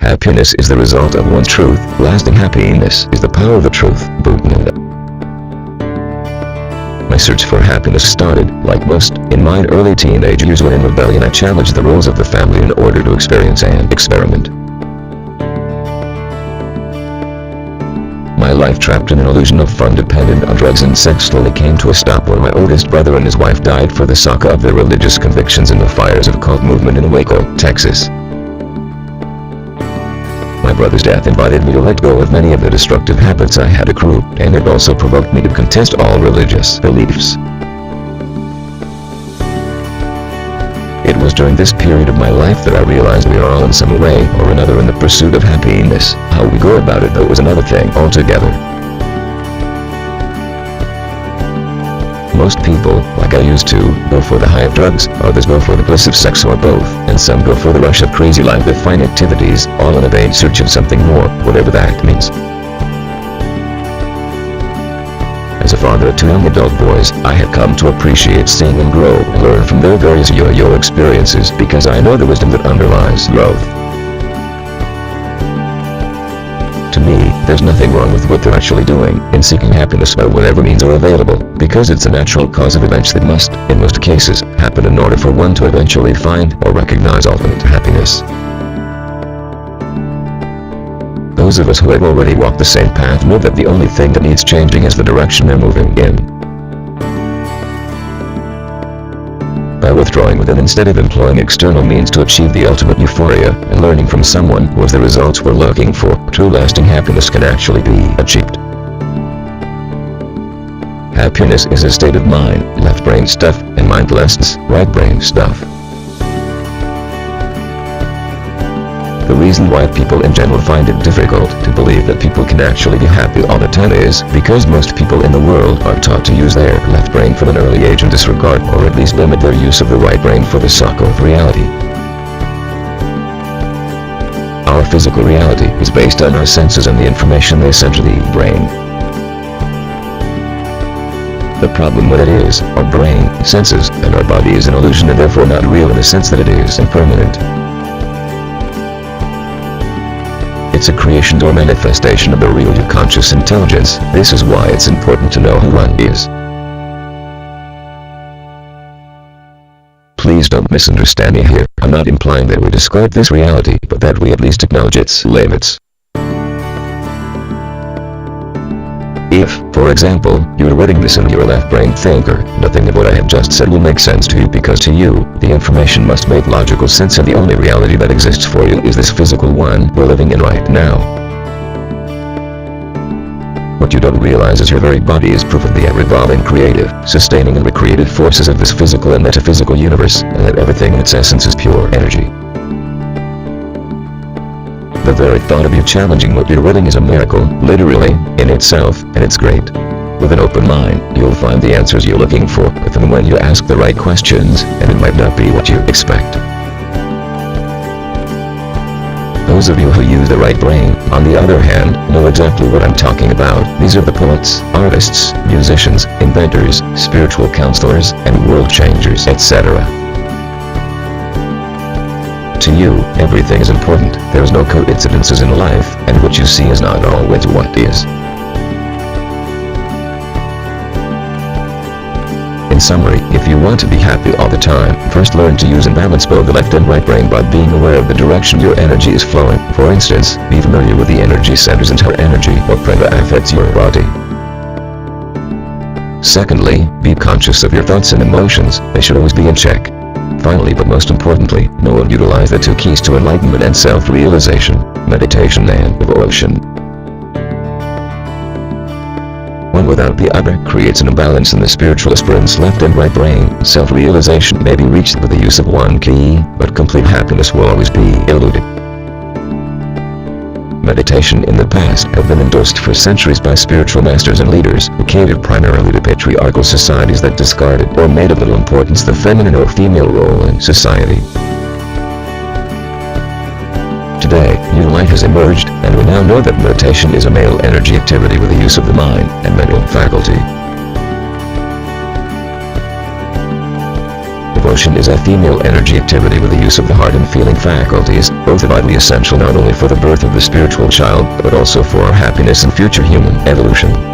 Happiness is the result of one's truth. Lasting happiness is the power of the truth. Buddhananda. My search for happiness started, like most, in my early teenage years when in rebellion I challenged the rules of the family in order to experience and experiment. My life trapped in an illusion of fun dependent on drugs and sex slowly came to a stop when my oldest brother and his wife died for the sake of their religious convictions in the fires of a cult movement in Waco, Texas. My brother's death invited me to let go of many of the destructive habits I had accrued, and it also provoked me to contest all religious beliefs. It was during this period of my life that I realized we are all in some way or another in the pursuit of happiness. How we go about it though was another thing altogether. Most people, like I used to, go for the high of drugs, others go for the bliss of sex or both, and some go for the rush of crazy life with fine activities, all in a vain search of something more, whatever that means. As a father of two young adult boys, I have come to appreciate seeing them grow and learn from their various yo-yo experiences because I know the wisdom that underlies growth. To me, there's nothing wrong with what they're actually doing in seeking happiness by whatever means are available, because it's a natural cause of events that must, in most cases, happen in order for one to eventually find or recognize ultimate happiness. Those of us who have already walked the same path know that the only thing that needs changing is the direction they're moving in. By withdrawing within instead of employing external means to achieve the ultimate euphoria, and learning from someone who has the results we're looking for, true lasting happiness can actually be achieved. Happiness is a state of mind, left brain stuff, and mindlessness, right brain stuff. The reason why people in general find it difficult to believe that people can actually be happy all the time is because most people in the world are taught to use their left brain from an early age and disregard or at least limit their use of the right brain for the sake of reality. Our physical reality is based on our senses and the information they send to the brain. The problem with it is, our brain, senses, and our body is an illusion and therefore not real in the sense that it is impermanent. It's a creation or manifestation of the real conscious intelligence. This is why it's important to know who one is. Please don't misunderstand me here. I'm not implying that we describe this reality, but that we at least acknowledge its limits. If, for example, you're reading this in your left brain thinker, nothing of what I have just said will make sense to you because to you, the information must make logical sense and the only reality that exists for you is this physical one we're living in right now. What you don't realize is your very body is proof of the ever-evolving creative, sustaining and recreative forces of this physical and metaphysical universe, and that everything in its essence is pure energy. The very thought of you challenging what you're reading is a miracle, literally, in itself, and it's great. With an open mind, you'll find the answers you're looking for, if and when you ask the right questions, and it might not be what you expect. Those of you who use the right brain, on the other hand, know exactly what I'm talking about. These are the poets, artists, musicians, inventors, spiritual counselors, and world changers, etc. To you, everything is important. There is no coincidences in life, and what you see is not always what is. In summary, if you want to be happy all the time, first learn to use and balance both the left and right brain by being aware of the direction your energy is flowing. For instance, be familiar with the energy centers and how energy or prana affects your body. Secondly, be conscious of your thoughts and emotions. They should always be in check. Finally, but most importantly, know and utilize the two keys to enlightenment and self-realization, meditation and devotion. One without the other creates an imbalance in the spiritual aspirant's left and right brain. Self-realization may be reached with the use of one key, but complete happiness will always be eluded. Meditation in the past have been endorsed for centuries by spiritual masters and leaders who catered primarily to patriarchal societies that discarded or made of little importance the feminine or female role in society. Today, new light has emerged, and we now know that meditation is a male energy activity with the use of the mind and mental faculty. quotient is ethenial energy activity with the use of the heart and feeling faculties, both are vitally essential not only for the birth of the spiritual child, but also for our happiness and future human evolution.